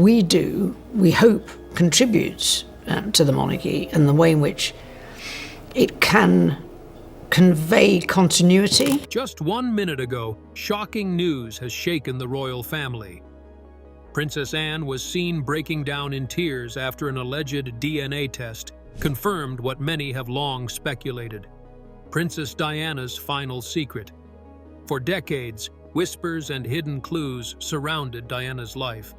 we do, we hope, contributes to the monarchy and the way in which it can convey continuity. Just 1 minute ago, shocking news has shaken the royal family. Princess Anne was seen breaking down in tears after an alleged DNA test confirmed what many have long speculated: Princess Diana's final secret. For decades, whispers and hidden clues surrounded Diana's life.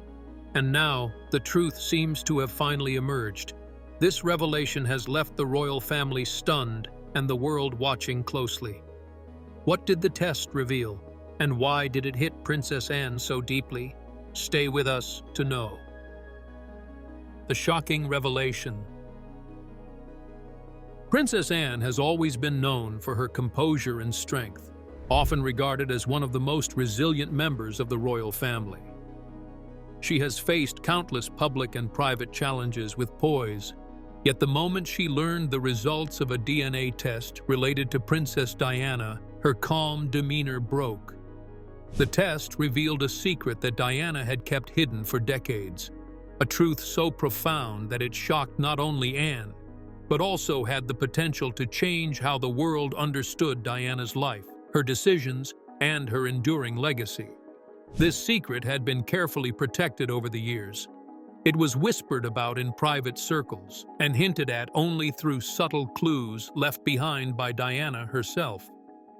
And now, the truth seems to have finally emerged. This revelation has left the royal family stunned and the world watching closely. What did the test reveal, and why did it hit Princess Anne so deeply? Stay with us to know. The shocking revelation. Princess Anne has always been known for her composure and strength, often regarded as one of the most resilient members of the royal family. She has faced countless public and private challenges with poise, yet the moment she learned the results of a DNA test related to Princess Diana, her calm demeanor broke. The test revealed a secret that Diana had kept hidden for decades, a truth so profound that it shocked not only Anne, but also had the potential to change how the world understood Diana's life, her decisions, and her enduring legacy. This secret had been carefully protected over the years. It was whispered about in private circles and hinted at only through subtle clues left behind by Diana herself.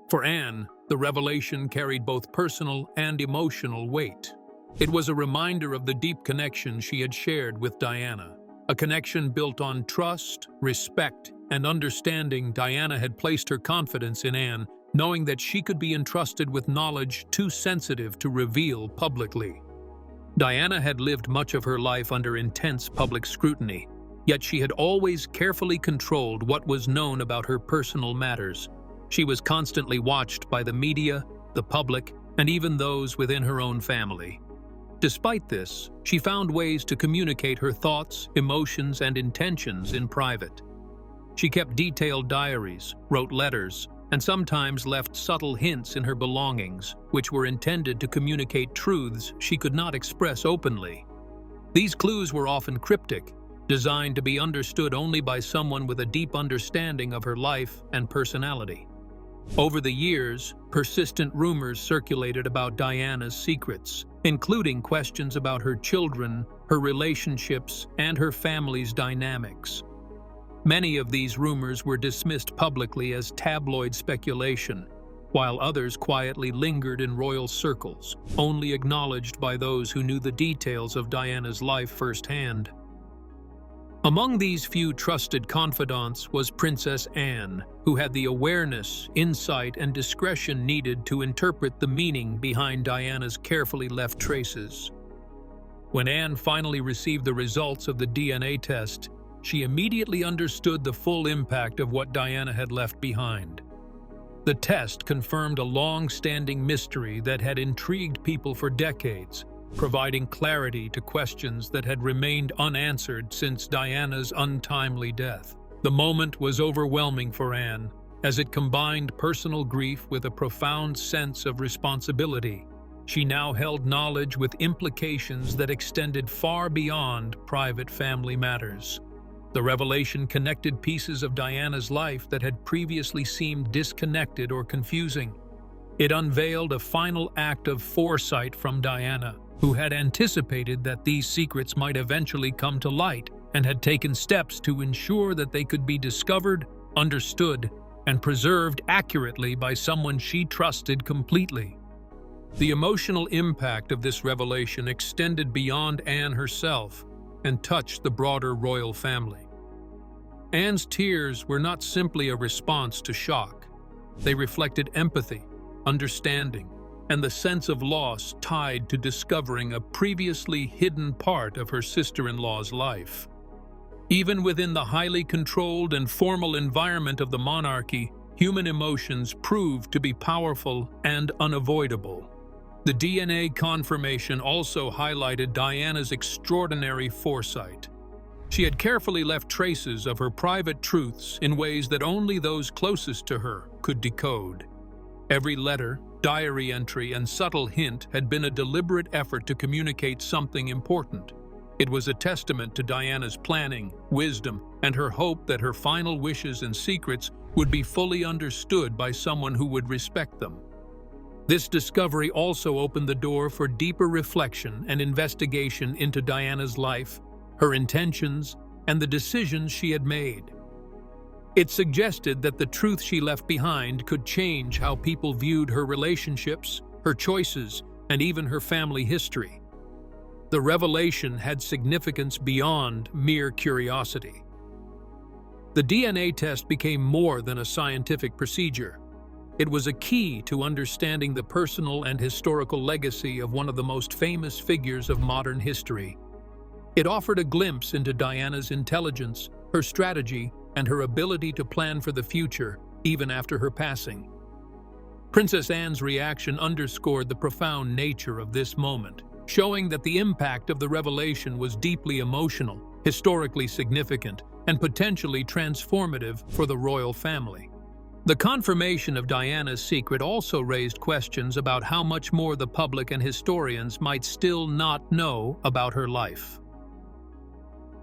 For Anne, the revelation carried both personal and emotional weight. It was a reminder of the deep connection she had shared with Diana, a connection built on trust, respect, and understanding. Diana had placed her confidence in Anne, knowing that she could be entrusted with knowledge too sensitive to reveal publicly. Diana had lived much of her life under intense public scrutiny, yet she had always carefully controlled what was known about her personal matters. She was constantly watched by the media, the public, and even those within her own family. Despite this, she found ways to communicate her thoughts, emotions, and intentions in private. She kept detailed diaries, wrote letters, and sometimes left subtle hints in her belongings, which were intended to communicate truths she could not express openly. These clues were often cryptic, designed to be understood only by someone with a deep understanding of her life and personality. Over the years, persistent rumors circulated about Diana's secrets, including questions about her children, her relationships, and her family's dynamics. Many of these rumors were dismissed publicly as tabloid speculation, while others quietly lingered in royal circles, only acknowledged by those who knew the details of Diana's life firsthand. Among these few trusted confidants was Princess Anne, who had the awareness, insight, and discretion needed to interpret the meaning behind Diana's carefully left traces. When Anne finally received the results of the DNA test, she immediately understood the full impact of what Diana had left behind. The test confirmed a long-standing mystery that had intrigued people for decades, providing clarity to questions that had remained unanswered since Diana's untimely death. The moment was overwhelming for Anne, as it combined personal grief with a profound sense of responsibility. She now held knowledge with implications that extended far beyond private family matters. The revelation connected pieces of Diana's life that had previously seemed disconnected or confusing. It unveiled a final act of foresight from Diana, who had anticipated that these secrets might eventually come to light and had taken steps to ensure that they could be discovered, understood, and preserved accurately by someone she trusted completely. The emotional impact of this revelation extended beyond Anne herself and touched the broader royal family. Anne's tears were not simply a response to shock. They reflected empathy, understanding, and the sense of loss tied to discovering a previously hidden part of her sister-in-law's life. Even within the highly controlled and formal environment of the monarchy, human emotions proved to be powerful and unavoidable. The DNA confirmation also highlighted Diana's extraordinary foresight. She had carefully left traces of her private truths in ways that only those closest to her could decode. Every letter, diary entry, and subtle hint had been a deliberate effort to communicate something important. It was a testament to Diana's planning, wisdom, and her hope that her final wishes and secrets would be fully understood by someone who would respect them. This discovery also opened the door for deeper reflection and investigation into Diana's life, her intentions, and the decisions she had made. It suggested that the truth she left behind could change how people viewed her relationships, her choices, and even her family history. The revelation had significance beyond mere curiosity. The DNA test became more than a scientific procedure. It was a key to understanding the personal and historical legacy of one of the most famous figures of modern history. It offered a glimpse into Diana's intelligence, her strategy, and her ability to plan for the future, even after her passing. Princess Anne's reaction underscored the profound nature of this moment, showing that the impact of the revelation was deeply emotional, historically significant, and potentially transformative for the royal family. The confirmation of Diana's secret also raised questions about how much more the public and historians might still not know about her life.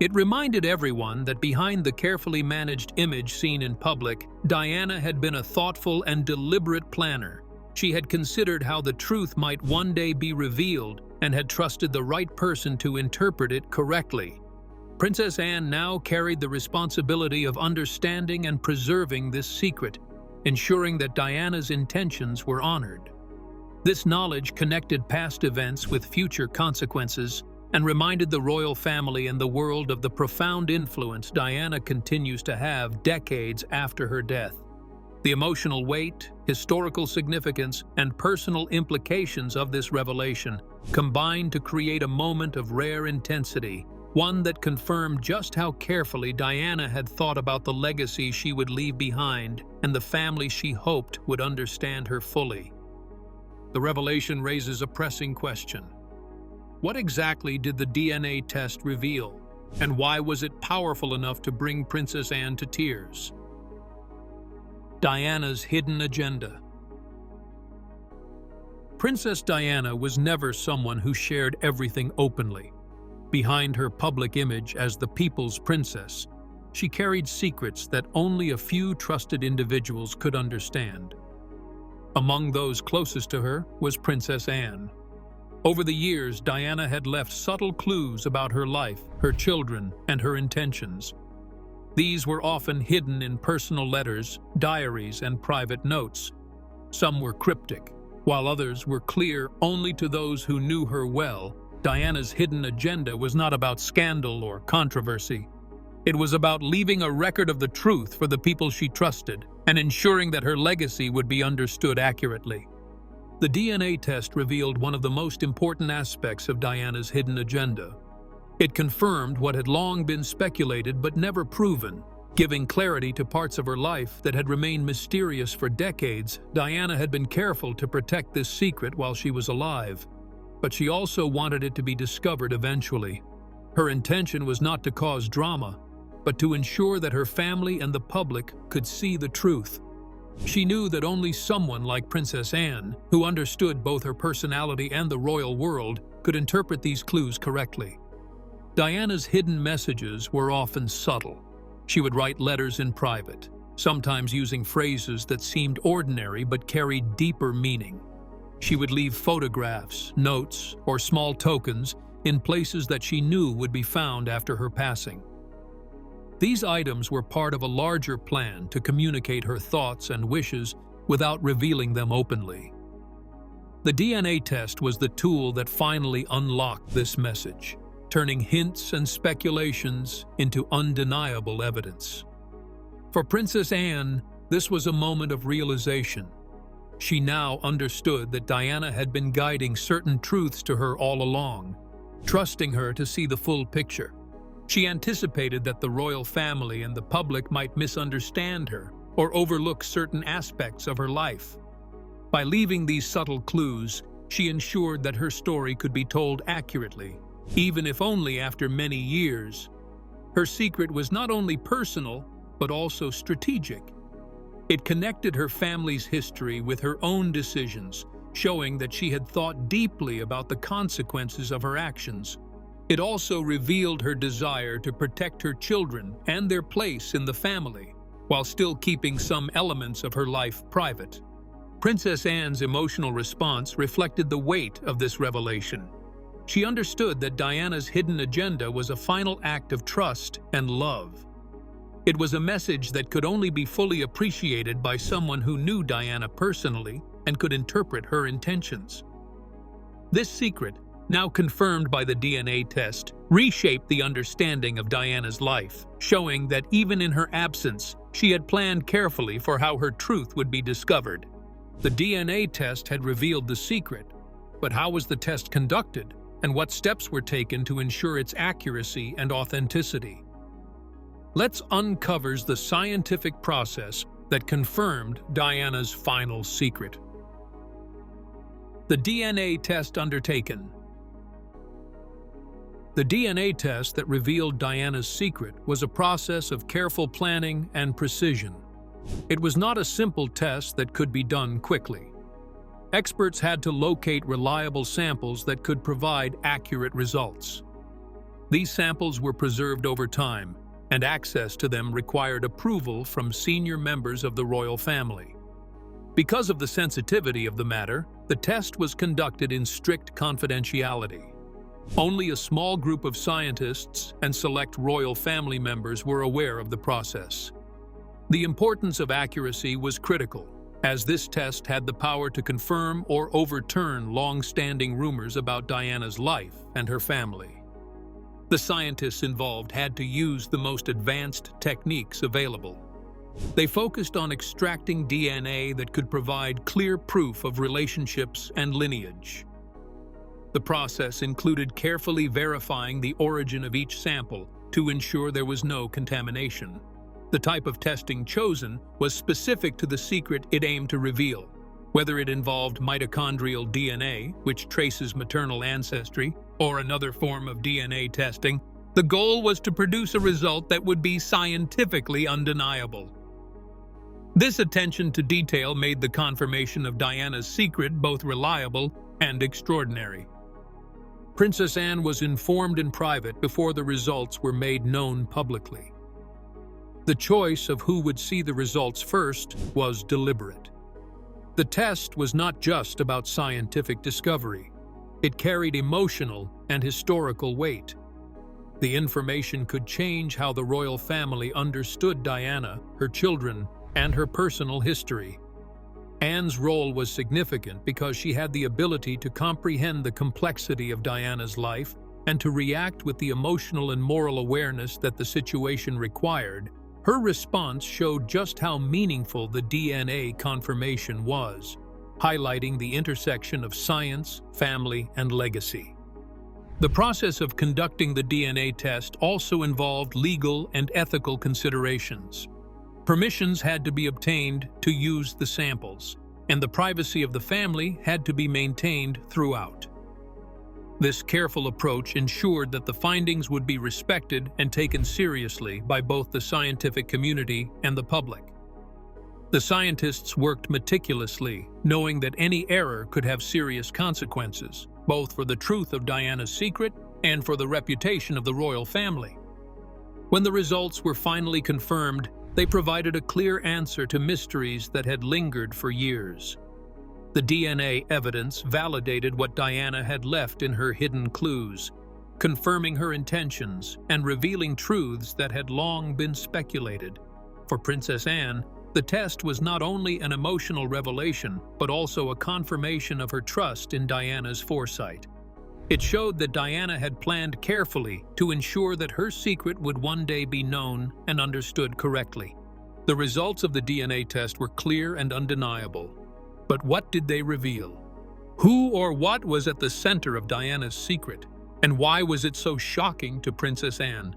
It reminded everyone that behind the carefully managed image seen in public, Diana had been a thoughtful and deliberate planner. She had considered how the truth might one day be revealed and had trusted the right person to interpret it correctly. Princess Anne now carried the responsibility of understanding and preserving this secret, ensuring that Diana's intentions were honored. This knowledge connected past events with future consequences and reminded the royal family and the world of the profound influence Diana continues to have decades after her death. The emotional weight, historical significance, and personal implications of this revelation combined to create a moment of rare intensity, one that confirmed just how carefully Diana had thought about the legacy she would leave behind and the family she hoped would understand her fully. The revelation raises a pressing question. What exactly did the DNA test reveal, and why was it powerful enough to bring Princess Anne to tears? Diana's hidden agenda. Princess Diana was never someone who shared everything openly. Behind her public image as the people's princess, she carried secrets that only a few trusted individuals could understand. Among those closest to her was Princess Anne. Over the years, Diana had left subtle clues about her life, her children, and her intentions. These were often hidden in personal letters, diaries, and private notes. Some were cryptic, while others were clear only to those who knew her well. Diana's hidden agenda was not about scandal or controversy. It was about leaving a record of the truth for the people she trusted and ensuring that her legacy would be understood accurately. The DNA test revealed one of the most important aspects of Diana's hidden agenda. It confirmed what had long been speculated but never proven, giving clarity to parts of her life that had remained mysterious for decades. Diana had been careful to protect this secret while she was alive, but she also wanted it to be discovered eventually. Her intention was not to cause drama, but to ensure that her family and the public could see the truth. She knew that only someone like Princess Anne, who understood both her personality and the royal world, could interpret these clues correctly. Diana's hidden messages were often subtle. She would write letters in private, sometimes using phrases that seemed ordinary but carried deeper meaning. She would leave photographs, notes, or small tokens in places that she knew would be found after her passing. These items were part of a larger plan to communicate her thoughts and wishes without revealing them openly. The DNA test was the tool that finally unlocked this message, turning hints and speculations into undeniable evidence. For Princess Anne, this was a moment of realization. She now understood that Diana had been guiding certain truths to her all along, trusting her to see the full picture. She anticipated that the royal family and the public might misunderstand her or overlook certain aspects of her life. By leaving these subtle clues, she ensured that her story could be told accurately, even if only after many years. Her secret was not only personal, but also strategic. It connected her family's history with her own decisions, showing that she had thought deeply about the consequences of her actions. It also revealed her desire to protect her children and their place in the family, while still keeping some elements of her life private. Princess Anne's emotional response reflected the weight of this revelation. She understood that Diana's hidden agenda was a final act of trust and love. It was a message that could only be fully appreciated by someone who knew Diana personally and could interpret her intentions. This secret, now confirmed by the DNA test, reshaped the understanding of Diana's life, showing that even in her absence, she had planned carefully for how her truth would be discovered. The DNA test had revealed the secret, but how was the test conducted, and what steps were taken to ensure its accuracy and authenticity? Let's uncover the scientific process that confirmed Diana's final secret. The DNA test undertaken. The DNA test that revealed Diana's secret was a process of careful planning and precision. It was not a simple test that could be done quickly. Experts had to locate reliable samples that could provide accurate results. These samples were preserved over time, and access to them required approval from senior members of the royal family. Because of the sensitivity of the matter, the test was conducted in strict confidentiality. Only a small group of scientists and select royal family members were aware of the process. The importance of accuracy was critical, as this test had the power to confirm or overturn long-standing rumors about Diana's life and her family. The scientists involved had to use the most advanced techniques available. They focused on extracting DNA that could provide clear proof of relationships and lineage. The process included carefully verifying the origin of each sample to ensure there was no contamination. The type of testing chosen was specific to the secret it aimed to reveal. Whether it involved mitochondrial DNA, which traces maternal ancestry, or another form of DNA testing, the goal was to produce a result that would be scientifically undeniable. This attention to detail made the confirmation of Diana's secret both reliable and extraordinary. Princess Anne was informed in private before the results were made known publicly. The choice of who would see the results first was deliberate. The test was not just about scientific discovery. It carried emotional and historical weight. The information could change how the royal family understood Diana, her children, and her personal history. Anne's role was significant because she had the ability to comprehend the complexity of Diana's life and to react with the emotional and moral awareness that the situation required. Her response showed just how meaningful the DNA confirmation was, highlighting the intersection of science, family, and legacy. The process of conducting the DNA test also involved legal and ethical considerations. Permissions had to be obtained to use the samples, and the privacy of the family had to be maintained throughout. This careful approach ensured that the findings would be respected and taken seriously by both the scientific community and the public. The scientists worked meticulously, knowing that any error could have serious consequences, both for the truth of Diana's secret and for the reputation of the royal family. When the results were finally confirmed, they provided a clear answer to mysteries that had lingered for years. The DNA evidence validated what Diana had left in her hidden clues, confirming her intentions and revealing truths that had long been speculated. For Princess Anne, the test was not only an emotional revelation, but also a confirmation of her trust in Diana's foresight. It showed that Diana had planned carefully to ensure that her secret would one day be known and understood correctly. The results of the DNA test were clear and undeniable. But what did they reveal? Who or what was at the center of Diana's secret, and why was it so shocking to Princess Anne?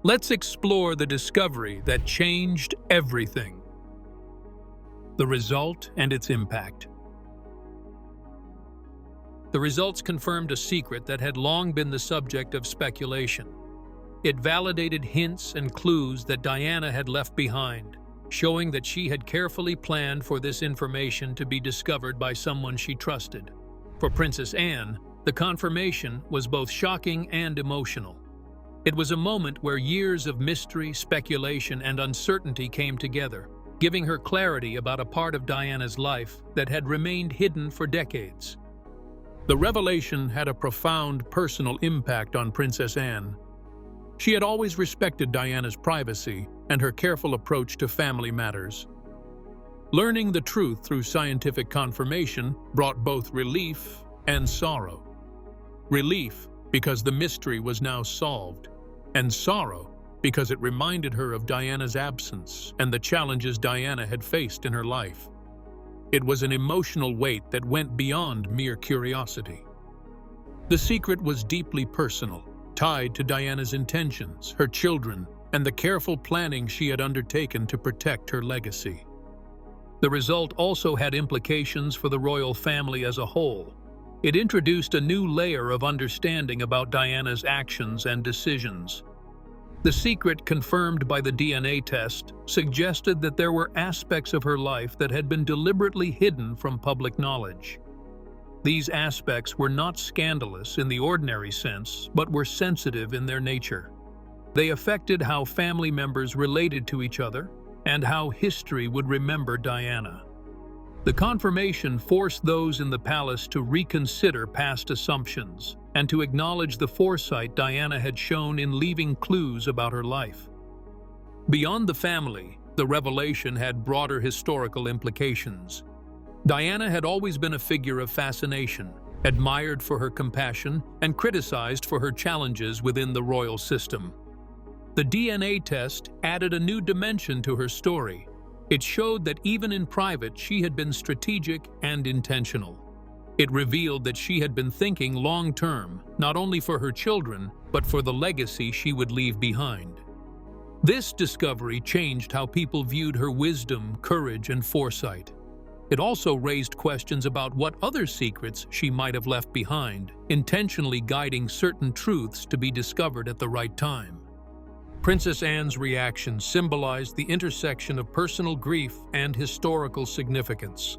Let's explore the discovery that changed everything. The result and its impact. The results confirmed a secret that had long been the subject of speculation. It validated hints and clues that Diana had left behind, showing that she had carefully planned for this information to be discovered by someone she trusted. For Princess Anne, The confirmation was both shocking and emotional. It was a moment where years of mystery, speculation, and uncertainty came together, giving her clarity about a part of Diana's life that had remained hidden for decades. The revelation had a profound personal impact on Princess Anne. She had always respected Diana's privacy and her careful approach to family matters. Learning the truth through scientific confirmation brought both relief and sorrow. Relief because the mystery was now solved, and sorrow because it reminded her of Diana's absence and the challenges Diana had faced in her life. It was an emotional weight that went beyond mere curiosity. The secret was deeply personal, tied to Diana's intentions, her children, and the careful planning she had undertaken to protect her legacy. The result also had implications for the royal family as a whole. It introduced a new layer of understanding about Diana's actions and decisions. The secret, confirmed by the DNA test, suggested that there were aspects of her life that had been deliberately hidden from public knowledge. These aspects were not scandalous in the ordinary sense, but were sensitive in their nature. They affected how family members related to each other and how history would remember Diana. The confirmation forced those in the palace to reconsider past assumptions and to acknowledge the foresight Diana had shown in leaving clues about her life. Beyond the family, the revelation had broader historical implications. Diana had always been a figure of fascination, admired for her compassion and criticized for her challenges within the royal system. The DNA test added a new dimension to her story. It showed that even in private, she had been strategic and intentional. It revealed that she had been thinking long-term, not only for her children, but for the legacy she would leave behind. This discovery changed how people viewed her wisdom, courage, and foresight. It also raised questions about what other secrets she might have left behind, intentionally guiding certain truths to be discovered at the right time. Princess Anne's reaction symbolized the intersection of personal grief and historical significance.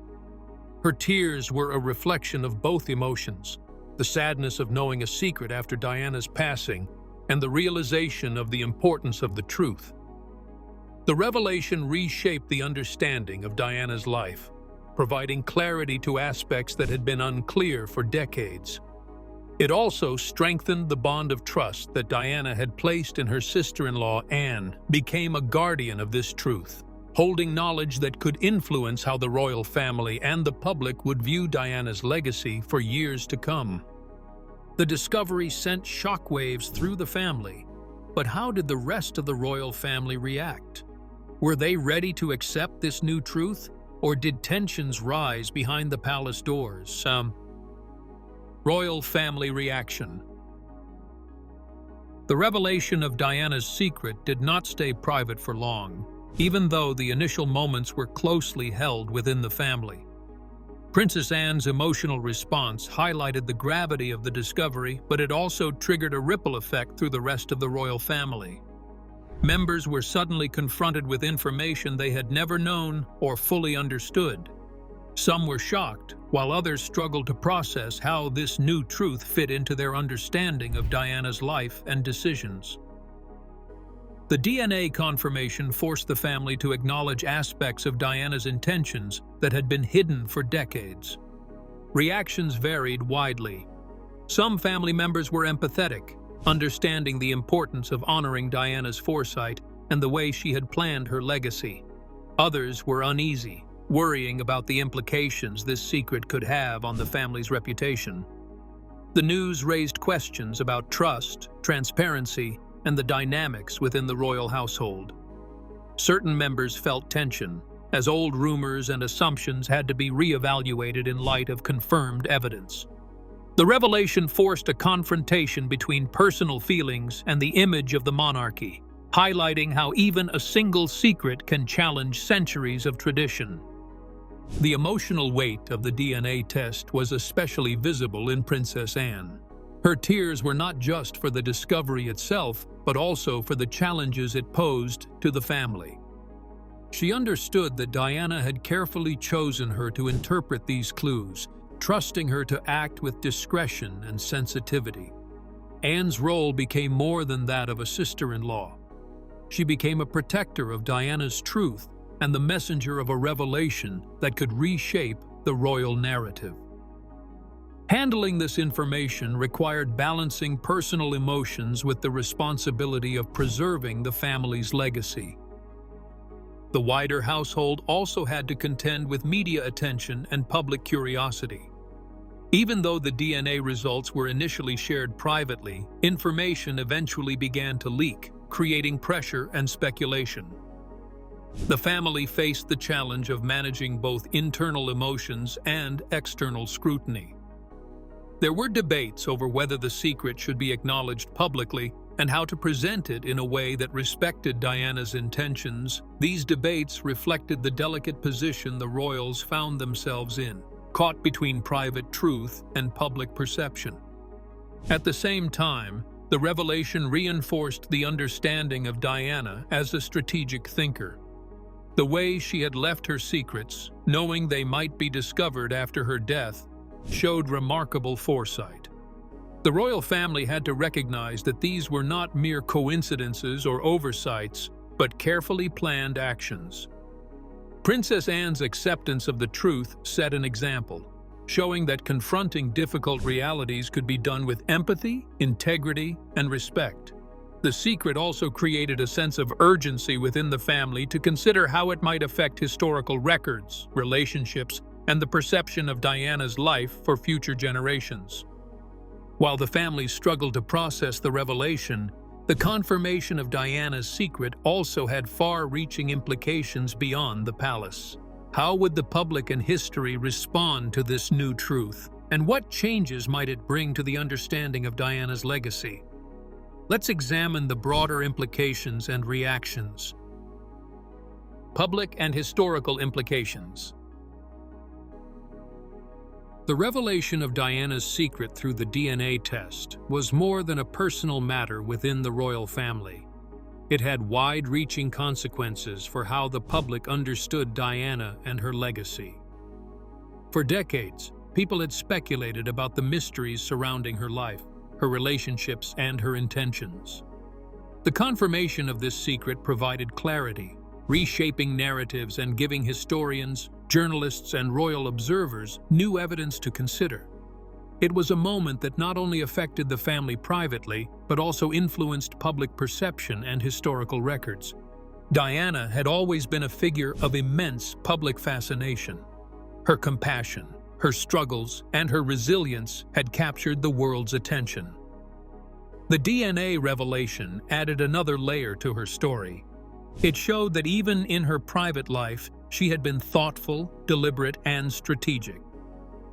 Her tears were a reflection of both emotions, the sadness of knowing a secret after Diana's passing and the realization of the importance of the truth. The revelation reshaped the understanding of Diana's life, providing clarity to aspects that had been unclear for decades. It also strengthened the bond of trust that Diana had placed in her sister-in-law Anne, became a guardian of this truth, holding knowledge that could influence how the royal family and the public would view Diana's legacy for years to come. The discovery sent shockwaves through the family, but how did the rest of the royal family react? Were they ready to accept this new truth, or did tensions rise behind the palace doors? Royal family reaction. The revelation of Diana's secret did not stay private for long, even though the initial moments were closely held within the family. Princess Anne's emotional response highlighted the gravity of the discovery, but it also triggered a ripple effect through the rest of the royal family. Members were suddenly confronted with information they had never known or fully understood. Some were shocked, while others struggled to process how this new truth fit into their understanding of Diana's life and decisions. The DNA confirmation forced the family to acknowledge aspects of Diana's intentions that had been hidden for decades. Reactions varied widely. Some family members were empathetic, understanding the importance of honoring Diana's foresight and the way she had planned her legacy. Others were uneasy, worrying about the implications this secret could have on the family's reputation. The news raised questions about trust, transparency, and the dynamics within the royal household. Certain members felt tension, as old rumors and assumptions had to be reevaluated in light of confirmed evidence. The revelation forced a confrontation between personal feelings and the image of the monarchy, highlighting how even a single secret can challenge centuries of tradition. The emotional weight of the DNA test was especially visible in Princess Anne. Her tears were not just for the discovery itself, but also for the challenges it posed to the family. She understood that Diana had carefully chosen her to interpret these clues, trusting her to act with discretion and sensitivity. Anne's role became more than that of a sister-in-law. She became a protector of Diana's truth and the messenger of a revelation that could reshape the royal narrative. Handling this information required balancing personal emotions with the responsibility of preserving the family's legacy. The wider household also had to contend with media attention and public curiosity. Even though the DNA results were initially shared privately, information eventually began to leak, creating pressure and speculation. The family faced the challenge of managing both internal emotions and external scrutiny. There were debates over whether the secret should be acknowledged publicly and how to present it in a way that respected Diana's intentions. These debates reflected the delicate position the royals found themselves in, caught between private truth and public perception. At the same time, the revelation reinforced the understanding of Diana as a strategic thinker. The way she had left her secrets, knowing they might be discovered after her death, showed remarkable foresight. The royal family had to recognize that these were not mere coincidences or oversights, but carefully planned actions. Princess Anne's acceptance of the truth set an example, showing that confronting difficult realities could be done with empathy, integrity, and respect. The secret also created a sense of urgency within the family to consider how it might affect historical records, relationships, and the perception of Diana's life for future generations. While the family struggled to process the revelation, the confirmation of Diana's secret also had far-reaching implications beyond the palace. How would the public and history respond to this new truth? And what changes might it bring to the understanding of Diana's legacy? Let's examine the broader implications and reactions. Public and historical implications. The revelation of Diana's secret through the DNA test was more than a personal matter within the royal family. It had wide-reaching consequences for how the public understood Diana and her legacy. For decades, people had speculated about the mysteries surrounding her life, her relationships, and her intentions. The confirmation of this secret provided clarity, reshaping narratives and giving historians, journalists, and royal observers new evidence to consider. It was a moment that not only affected the family privately, but also influenced public perception and historical records. Diana had always been a figure of immense public fascination. Her compassion, her struggles, and her resilience had captured the world's attention. The DNA revelation added another layer to her story. It showed that even in her private life, she had been thoughtful, deliberate, and strategic.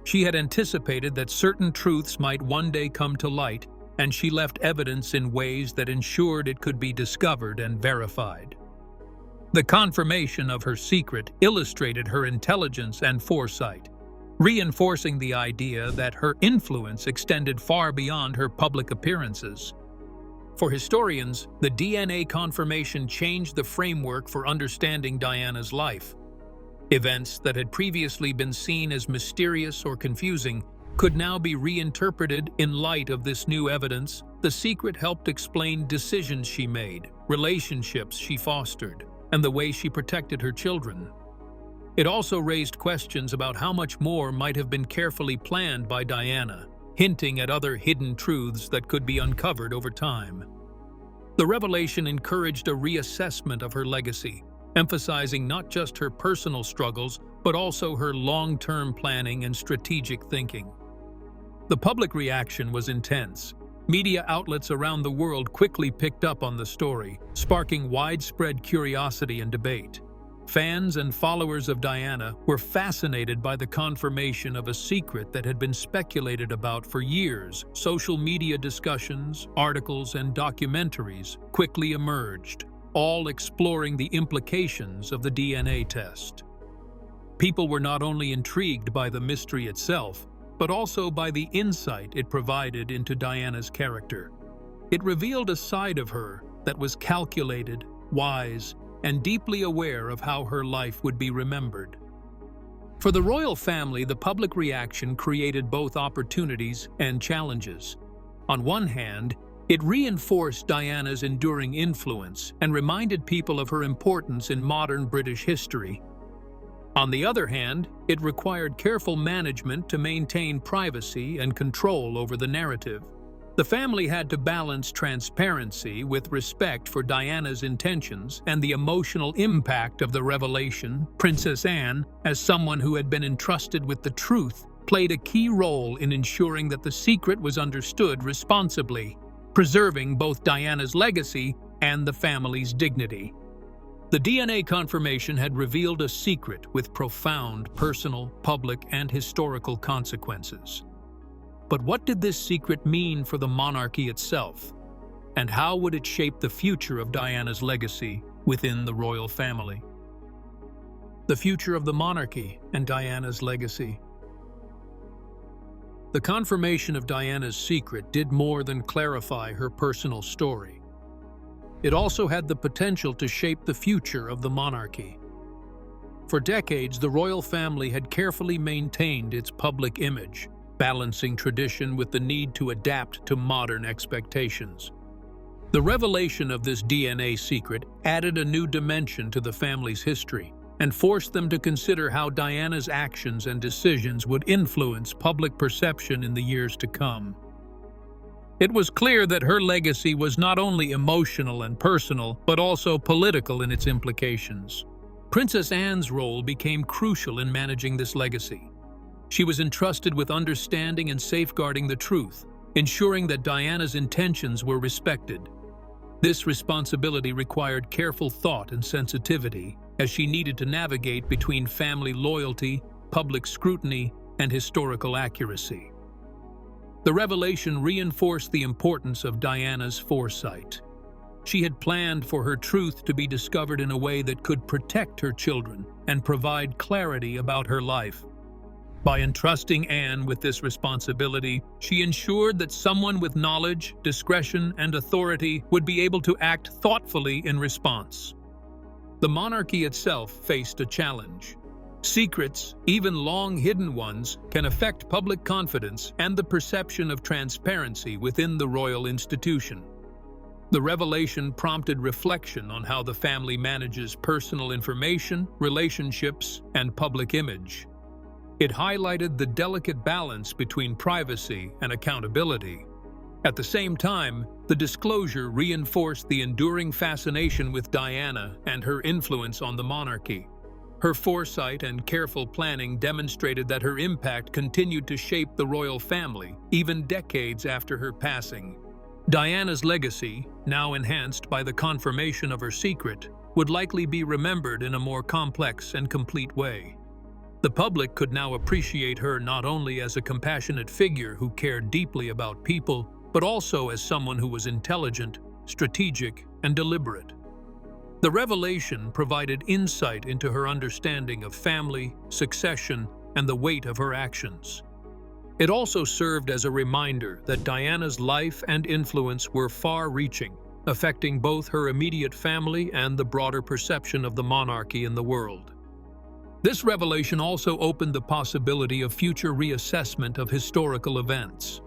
She had anticipated that certain truths might one day come to light, and she left evidence in ways that ensured it could be discovered and verified. The confirmation of her secret illustrated her intelligence and foresight, reinforcing the idea that her influence extended far beyond her public appearances. For historians, the DNA confirmation changed the framework for understanding Diana's life. Events that had previously been seen as mysterious or confusing could now be reinterpreted in light of this new evidence. The secret helped explain decisions she made, relationships she fostered, and the way she protected her children. It also raised questions about how much more might have been carefully planned by Diana, hinting at other hidden truths that could be uncovered over time. The revelation encouraged a reassessment of her legacy, emphasizing not just her personal struggles, but also her long-term planning and strategic thinking. The public reaction was intense. Media outlets around the world quickly picked up on the story, sparking widespread curiosity and debate. Fans and followers of Diana were fascinated by the confirmation of a secret that had been speculated about for years. Social media discussions, articles, and documentaries quickly emerged, all exploring the implications of the DNA test. People were not only intrigued by the mystery itself, but also by the insight it provided into Diana's character. It revealed a side of her that was calculated, wise, and deeply aware of how her life would be remembered. For the royal family, the public reaction created both opportunities and challenges. On one hand, it reinforced Diana's enduring influence and reminded people of her importance in modern British history. On the other hand, it required careful management to maintain privacy and control over the narrative. The family had to balance transparency with respect for Diana's intentions and the emotional impact of the revelation. Princess Anne, as someone who had been entrusted with the truth, played a key role in ensuring that the secret was understood responsibly, preserving both Diana's legacy and the family's dignity. The DNA confirmation had revealed a secret with profound personal, public, and historical consequences. But what did this secret mean for the monarchy itself? And how would it shape the future of Diana's legacy within the royal family? The future of the monarchy and Diana's legacy. The confirmation of Diana's secret did more than clarify her personal story. It also had the potential to shape the future of the monarchy. For decades, the royal family had carefully maintained its public image, balancing tradition with the need to adapt to modern expectations. The revelation of this DNA secret added a new dimension to the family's history and forced them to consider how Diana's actions and decisions would influence public perception in the years to come. It was clear that her legacy was not only emotional and personal, but also political in its implications. Princess Anne's role became crucial in managing this legacy. She was entrusted with understanding and safeguarding the truth, ensuring that Diana's intentions were respected. This responsibility required careful thought and sensitivity, as she needed to navigate between family loyalty, public scrutiny, and historical accuracy. The revelation reinforced the importance of Diana's foresight. She had planned for her truth to be discovered in a way that could protect her children and provide clarity about her life. By entrusting Anne with this responsibility, she ensured that someone with knowledge, discretion, and authority would be able to act thoughtfully in response. The monarchy itself faced a challenge. Secrets, even long-hidden ones, can affect public confidence and the perception of transparency within the royal institution. The revelation prompted reflection on how the family manages personal information, relationships, and public image. It highlighted the delicate balance between privacy and accountability. At the same time, the disclosure reinforced the enduring fascination with Diana and her influence on the monarchy. Her foresight and careful planning demonstrated that her impact continued to shape the royal family, even decades after her passing. Diana's legacy, now enhanced by the confirmation of her secret, would likely be remembered in a more complex and complete way. The public could now appreciate her not only as a compassionate figure who cared deeply about people, but also as someone who was intelligent, strategic, and deliberate. The revelation provided insight into her understanding of family, succession, and the weight of her actions. It also served as a reminder that Diana's life and influence were far-reaching, affecting both her immediate family and the broader perception of the monarchy in the world. This revelation also opened the possibility of future reassessment of historical events.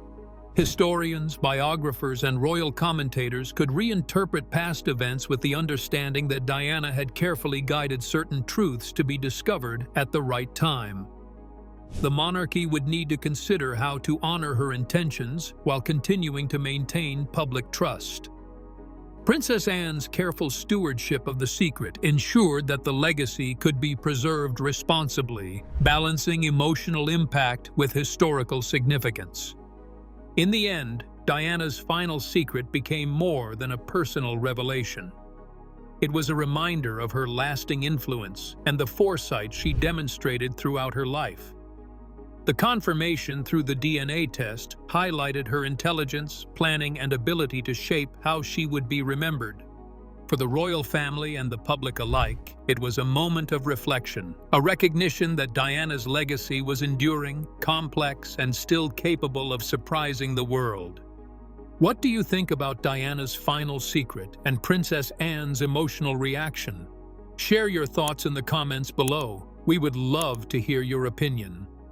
Historians, biographers, and royal commentators could reinterpret past events with the understanding that Diana had carefully guided certain truths to be discovered at the right time. The monarchy would need to consider how to honor her intentions while continuing to maintain public trust. Princess Anne's careful stewardship of the secret ensured that the legacy could be preserved responsibly, balancing emotional impact with historical significance. In the end, Diana's final secret became more than a personal revelation. It was a reminder of her lasting influence and the foresight she demonstrated throughout her life. The confirmation through the DNA test highlighted her intelligence, planning, and ability to shape how she would be remembered. For the royal family and the public alike, it was a moment of reflection, a recognition that Diana's legacy was enduring, complex, and still capable of surprising the world. What do you think about Diana's final secret and Princess Anne's emotional reaction? Share your thoughts in the comments below. We would love to hear your opinion.